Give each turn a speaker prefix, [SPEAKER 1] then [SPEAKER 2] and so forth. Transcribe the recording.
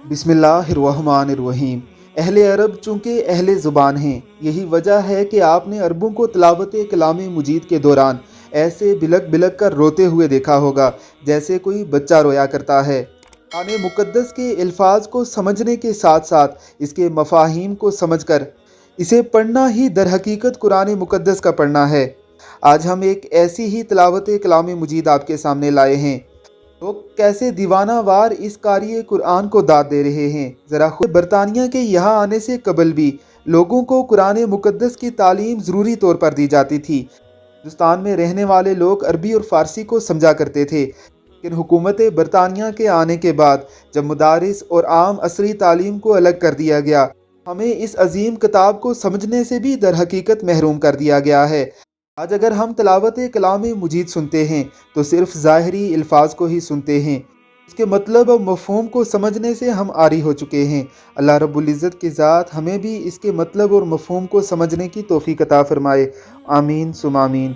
[SPEAKER 1] बिस्मिल्लाहिर्रहमानिर्रहीम। अहले अरब चूँकि अहले ज़ुबान हैं, यही वजह है कि आपने अरबों को तिलावत कलाम मजीद के दौरान ऐसे बिलक बिलक कर रोते हुए देखा होगा जैसे कोई बच्चा रोया करता है। कुरान मुक़द्दस के अल्फाज को समझने के साथ साथ इसके मफ़ाहीम को समझकर इसे पढ़ना ही दरहकीकत कुरान मुक़द्दस का पढ़ना है। आज हम एक ऐसी ही तिलावत कलाम मजीद आपके सामने लाए हैं। लोग कैसे दीवाना वार इस कारी कुरान को दाद दे रहे हैं। ज़रा खुद बरतानिया के यहाँ आने से कबल भी लोगों को कुरान मुक़द्दस की तालीम ज़रूरी तौर पर दी जाती थी। हिंदुस्तान में रहने वाले लोग अरबी और फ़ारसी को समझा करते थे, लेकिन हुकूमत बरतानिया के आने के बाद जब मदारिस और आम असरी तालीम को अलग कर दिया गया, हमें इस अजीम किताब को समझने से भी दर हकीकत महरूम कर दिया गया है। आज अगर हम तिलावत कलाम मजीद सुनते हैं तो सिर्फ ज़ाहिरी अल्फाज को ही सुनते हैं, उसके मतलब और मफ़हूम को समझने से हम आरी हो चुके हैं। अल्लाह रब्बुल इज़्ज़त की ज़ात हमें भी इसके मतलब और मफ़हूम को समझने की तौफ़ीक़ अता फ़रमाए। आमीन सुम आमीन।